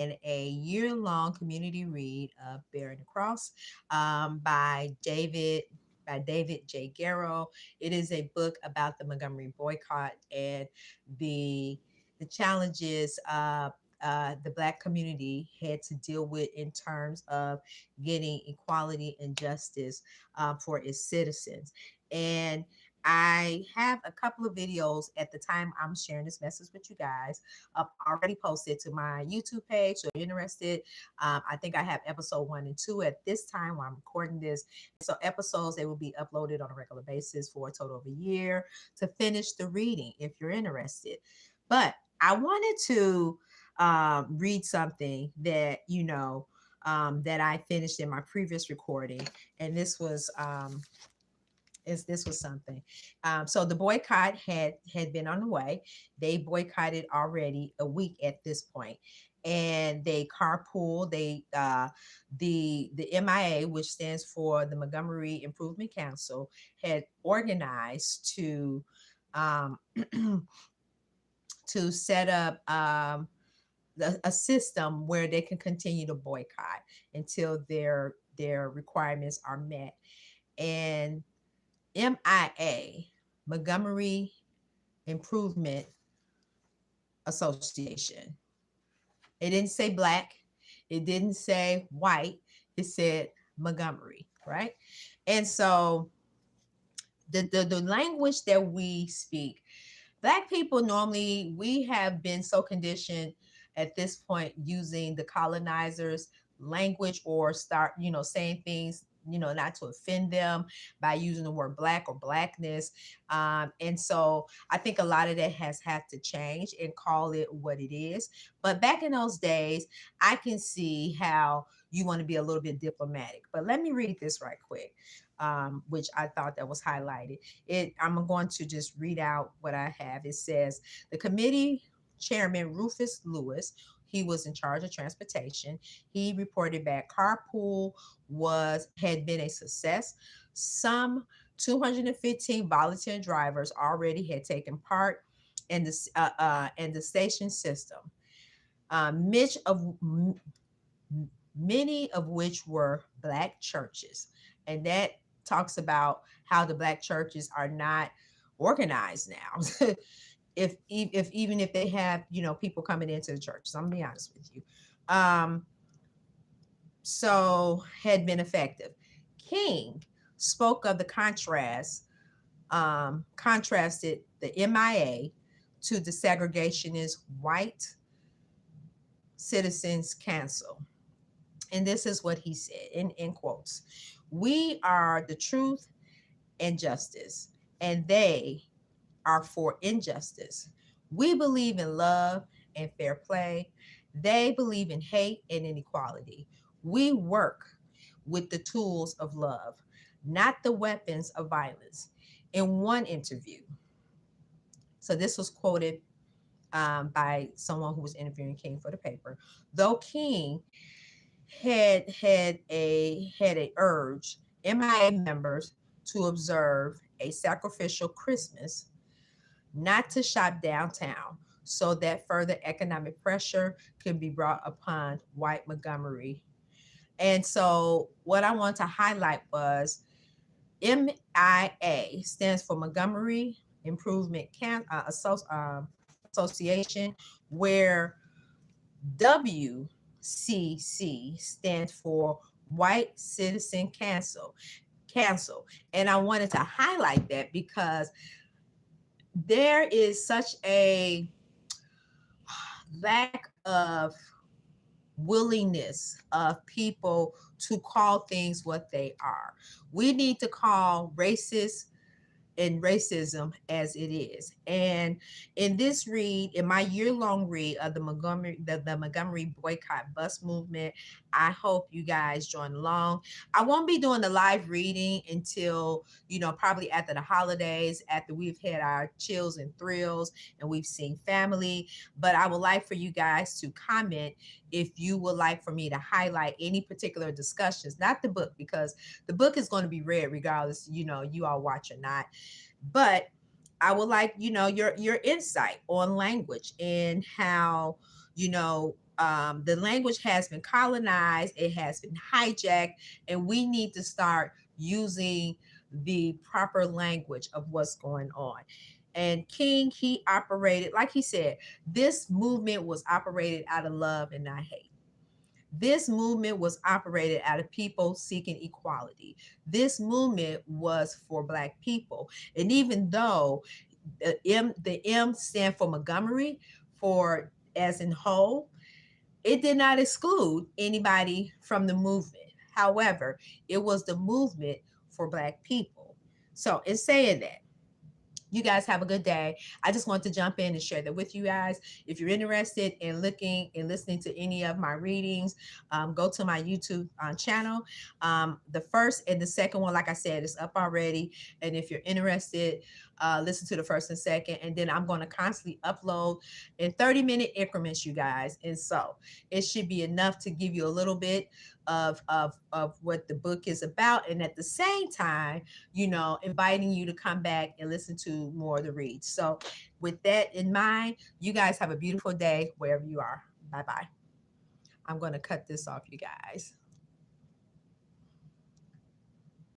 in a year-long community read of Bearing the Cross by David J. Garrow. It is a book about the Montgomery boycott and the the challenges the Black community had to deal with in terms of getting equality and justice for its citizens. And I have a couple of videos at the time I'm sharing this message with you guys already posted to my YouTube page. So if you're interested, I think I have episode 1 and 2 at this time while I'm recording this. So episodes, they will be uploaded on a regular basis for a total of a year to finish the reading if you're interested. But I wanted to read something that, that I finished in my previous recording. And this was something. So the boycott had been on the way. They boycotted already a week at this point, and they carpool. The MIA, which stands for the Montgomery Improvement Council, had organized um, to set up a system where they can continue to boycott until their requirements are met. And MIA, Montgomery Improvement Association. It didn't say black, it didn't say white, it said Montgomery, right? And so the language that we speak, Black people normally, we have been so conditioned at this point using the colonizers' language or start, saying things, not to offend them by using the word black or blackness. And so I think a lot of that has had to change and call it what it is. But back in those days, I can see how you want to be a little bit diplomatic. But let me read this right quick. Which I thought that was highlighted. I'm going to just read out what I have. It says the committee chairman Rufus Lewis, he was in charge of transportation. He reported back carpool had been a success. Some 215 volunteer drivers already had taken part in the station system. Mitch of Many of which were Black churches, and that talks about how the Black churches are not organized now. if even if they have people coming into the churches, I'm gonna be honest with you. Um, so had been effective. King spoke of the contrasted the MIA to the segregationist white citizens council. And this is what he said in quotes: we are the truth and justice, and they are for injustice. We believe in love and fair play. They believe in hate and inequality. We work with the tools of love, not the weapons of violence. In one interview, so this was quoted by someone who was interviewing King for the paper. Though King had a urge MIA members to observe a sacrificial Christmas, not to shop downtown, so that further economic pressure can be brought upon white Montgomery. And so what I want to highlight was MIA stands for Montgomery Improvement Association, where WCC stands for White Citizen Council. And I wanted to highlight that because there is such a lack of willingness of people to call things what they are. We need to call racist and racism as it is. And in this read, in my year-long read of the Montgomery boycott bus movement, I hope you guys join along. I won't be doing the live reading until, probably after the holidays, after we've had our chills and thrills and we've seen family. But I would like for you guys to comment if you would like for me to highlight any particular discussions, not the book, because the book is going to be read regardless, you all watch or not. But I would like, your insight on language and how, The language has been colonized, it has been hijacked, and we need to start using the proper language of what's going on. And King, he operated, like he said, this movement was operated out of love and not hate. This movement was operated out of people seeking equality. This movement was for Black people. And even though the M stand for Montgomery, for as in whole, it did not exclude anybody from the movement. However, it was the movement for Black people. So, in saying that, you guys have a good day. I just want to jump in and share that with you guys. If you're interested in looking and listening to any of my readings, go to my YouTube channel. The first and the second one, like I said, is up already. And if you're interested, listen to the first and second. And then I'm going to constantly upload in 30-minute increments, you guys. And so it should be enough to give you a little bit of what the book is about. And at the same time, inviting you to come back and listen to more of the reads. So, with that in mind, you guys have a beautiful day wherever you are. Bye bye. I'm going to cut this off, you guys.